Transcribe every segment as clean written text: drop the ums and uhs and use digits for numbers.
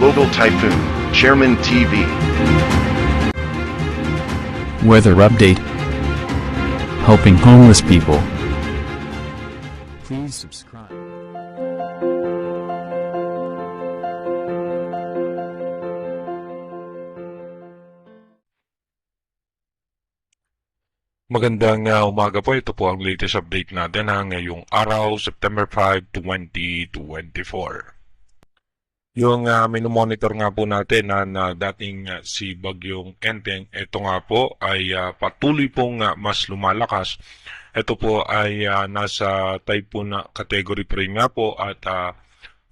Global Typhoon, Chairman TV. Weather update. Helping homeless people. Please subscribe. Magandang umaga po. Ito po ang latest update natin ngayong araw, September 5, 2024. Yung minomonitor nga po natin na dating si Bagyong Enteng, ito nga po ay patuloy pong mas lumalakas. Ito po ay nasa typhoon category 3 nga po at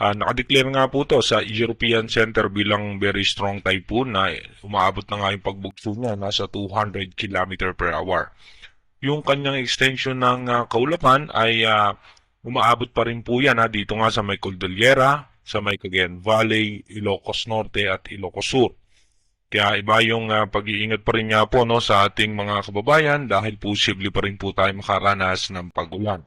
nakadeclare nga po to sa European Center bilang very strong typhoon na umaabot na nga yung pagbugso niya, nasa 200 km per hour. Yung kanyang extension ng kaulapan ay umaabot pa rin po yan dito nga sa may Cordillera, sa may Cagayan Valley, Ilocos Norte at Ilocos Sur. Kaya iba yung pag-iingat pa rin nga po sa ating mga kababayan dahil posible pa rin po tayo makaranas ng pag-ulan.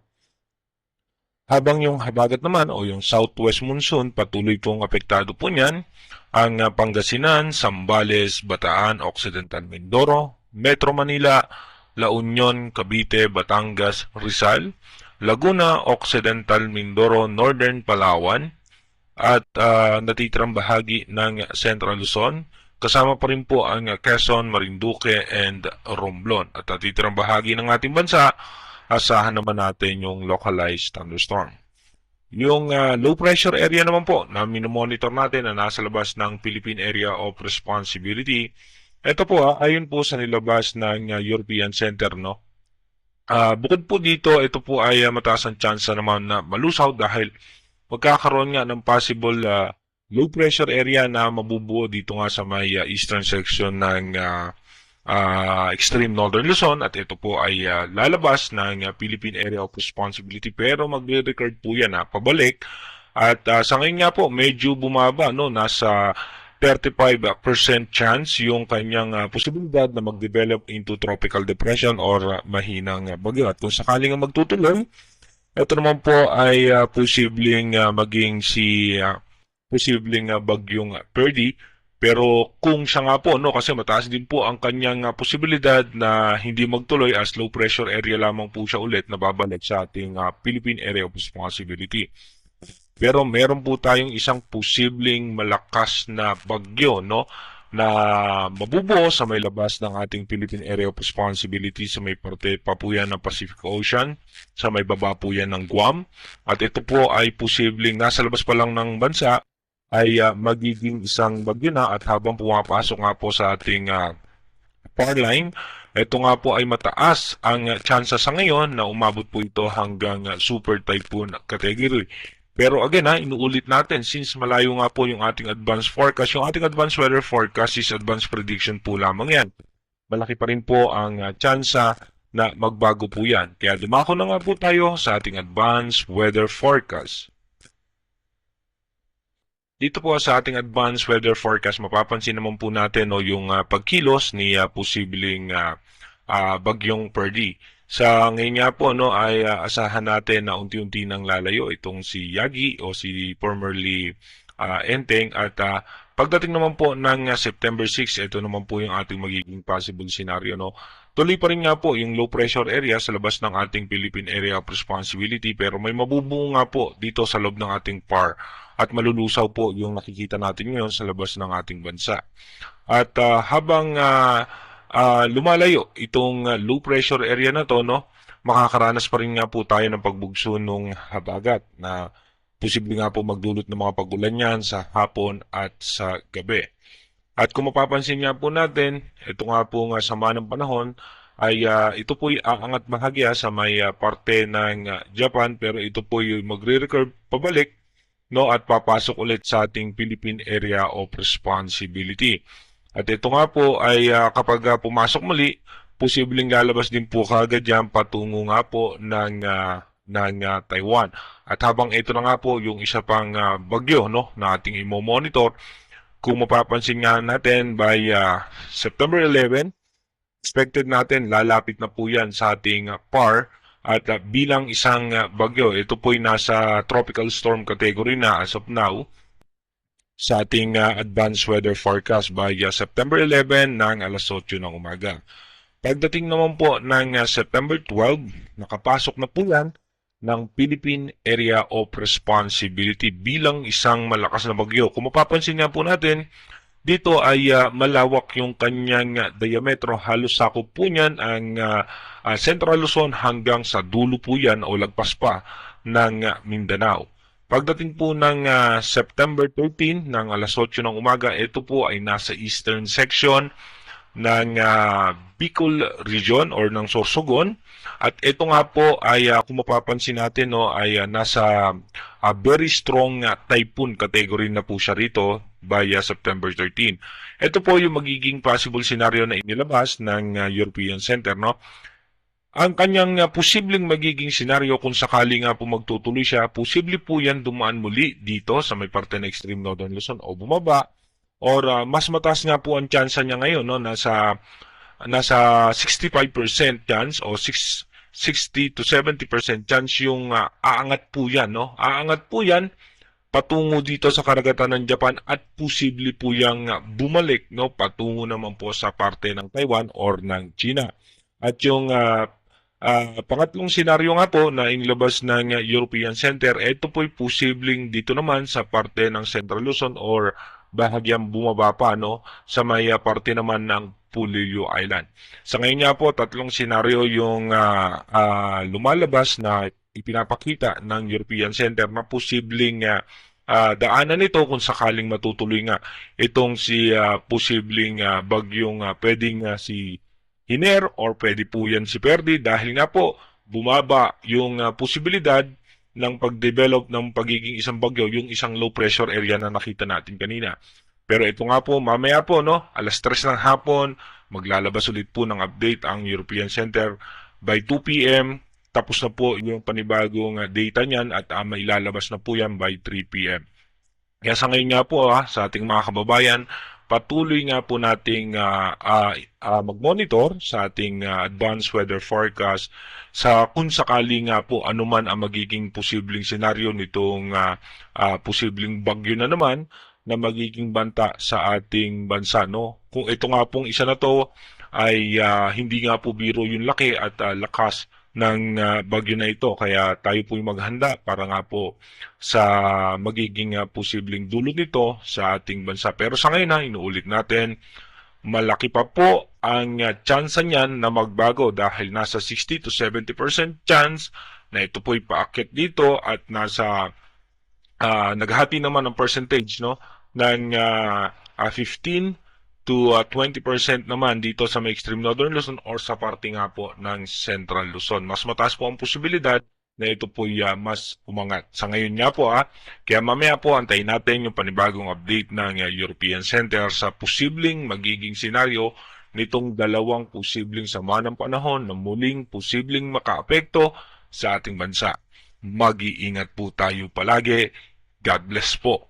Habang yung habagat naman o yung southwest monsoon, patuloy pong apektado po niyan ang Pangasinan, Zambales, Bataan, Occidental Mindoro, Metro Manila, La Union, Cavite, Batangas, Rizal, Laguna, Occidental Mindoro, Northern Palawan, at natitirang bahagi ng Central Luzon. Kasama pa rin po ang Quezon, Marinduque, and Romblon. At natitirang bahagi ng ating bansa, asahan naman natin yung localized thunderstorm. Yung low pressure area naman po na minomonitor natin na nasa labas ng Philippine Area of Responsibility. Ito po ayon po sa nilabas ng European Center, no. Bukod po dito, ito po ay mataas ang tsansa naman na malusaw dahil magkakaroon nga ng possible low pressure area na mabubuo dito nga sa may eastern section ng extreme northern Luzon at ito po ay lalabas ng Philippine Area of Responsibility pero magre-record po yan pabalik at sa ngayon nga po medyo bumaba, no, nasa 35% chance yung kanyang posibilidad na mag-develop into tropical depression or mahinang bagyo. At kung sakaling magtutuloy, ito naman po ay posibleng maging posibleng bagyong Perdy. Pero kung siya nga po, no, kasi mataas din po ang kanyang posibilidad na hindi magtuloy as low pressure area lamang po siya ulit na babalik sa ating Philippine Area of Responsibility. Pero meron po tayong isang posibleng malakas na bagyo, no, na mabubuo sa may labas ng ating Philippine Area of Responsibility sa may parte pa po yan ng Pacific Ocean, sa may baba po yan ng Guam. At ito po ay posibleng nasa labas pa lang ng bansa ay magiging isang bagyo na at habang pumapasok nga po sa ating power line, ito nga po ay mataas ang tsansa sa ngayon na umabot po ito hanggang super typhoon category. Pero again inuulit natin since malayo nga po yung ating advanced forecast, yung ating advanced weather forecast is advanced prediction po lamang yan. Malaki pa rin po ang tsansa na magbago po yan. Kaya dumako na nga po tayo sa ating advanced weather forecast. Dito po sa ating advanced weather forecast, mapapansin naman po natin yung pagkilos ni posibleng bagyong Perdy. Sa ngayon nga po ay asahan natin na unti-unti nang lalayo itong si Yagi o si formerly Enteng at pagdating naman po ng September 6, ito naman po yung ating magiging possible scenario, no. Tuloy pa rin nga po yung low pressure area sa labas ng ating Philippine Area of Responsibility pero may mabubuo nga po dito sa loob ng ating PAR at malulusaw po yung nakikita natin ngayon sa labas ng ating bansa. At habang lumalayo itong low pressure area na to, no, makakaranas pa rin nga po tayo ng pagbugso ng habagat na posible nga po magdulot ng mga pagulan yan sa hapon at sa gabi. At kung mapapansin nga po natin, ito nga po nga sama ng panahon ay ito po ay aangat bahagya sa may parte ng Japan pero ito po yung magre-recurve pabalik, no, at papasok ulit sa ating Philippine Area of Responsibility. At ito nga po ay kapag pumasok muli, posibleng lalabas din po kagad yan patungo nga po ng Taiwan. At habang ito na nga po yung isa pang bagyo, no, na ating imo-monitor, kung mapapansin nga natin by September 11, expected natin lalapit na po yan sa ating PAR at bilang isang bagyo. Ito po ay nasa tropical storm category na as of now. sa ating advanced weather forecast by September 11 ng alas 8 ng umaga. Pagdating naman po ng September 12, nakapasok na po yan ng Philippine Area of Responsibility bilang isang malakas na bagyo. Kung mapapansin nga po natin, dito ay malawak yung kanyang diametro. Halos sakop po niyan ang Central Luzon hanggang sa dulo po yan o lagpas pa ng Mindanao. Pagdating po ng September 13 ng alas 8 ng umaga, ito po ay nasa eastern section ng Bicol region or ng Sorsogon. At ito nga po ay kung mapapansin natin ay nasa very strong typhoon category na po siya rito by September 13. Ito po yung magiging possible scenario na inilabas ng European Center, no? Ang kanyang posibleng magiging senaryo kung sakali nga po magtutuloy siya, posible po yan dumaan muli dito sa may parte ng extreme northern Luzon o bumaba or mas mataas nga po ang chance niya ngayon, no? Nasa 65% chance o 60 to 70% chance yung aangat po yan, no? Aangat po yan patungo dito sa karagatan ng Japan at posible po yang bumalik, no, patungo naman po sa parte ng Taiwan or ng China. At yung pangatlong senaryo nga po na inilabas ng European Center, ito po'y posibleng dito naman sa parte ng Central Luzon or bahagyang bumaba pa, no, sa may parte naman ng Pulilio Island. Sa ngayon nga po, tatlong senaryo yung lumalabas na ipinapakita ng European Center na posibleng daanan nito kung sakaling matutuloy nga itong si posibleng bagyong pwedeng si Hiner or pwede po yan si Perdi dahil nga po bumaba yung posibilidad ng pag-develop ng pagiging isang bagyo, yung isang low pressure area na nakita natin kanina. Pero ito nga po, mamaya po, no, alas 3 ng hapon, maglalabas ulit po ng update ang European Center by 2 p.m. Tapos na po yung panibagong data niyan at mailalabas na po yan by 3 p.m. Kaya sa ngayon nga po, sa ating mga kababayan, patuloy nga po nating mag-monitor sa ating advanced weather forecast sa kung sakali nga po anuman ang magiging posibleng senaryo nitong posibleng bagyo na naman na magiging banta sa ating bansa, no? Kung ito nga pong isa na to ay hindi nga po biro yung laki at lakas ng bagyo na ito. Kaya tayo po yung maghanda para nga po sa magiging posibleng dulot nito sa ating bansa. Pero sa ngayon, inuulit natin, malaki pa po ang chance niyan na magbago dahil nasa 60 to 70% chance na ito po'y paakyat dito at nasa naghati naman ng percentage, no, ng 15 to 20% naman dito sa may extreme northern Luzon or sa parte nga po ng central Luzon. Mas mataas po ang posibilidad na ito po mas umangat. Sa ngayon nga po kaya mamaya po antayin natin yung panibagong update ng European Center sa posibleng magiging senaryo nitong dalawang posibleng sama ng panahon na muling posibleng makaapekto sa ating bansa. Mag-iingat po tayo palagi. God bless po.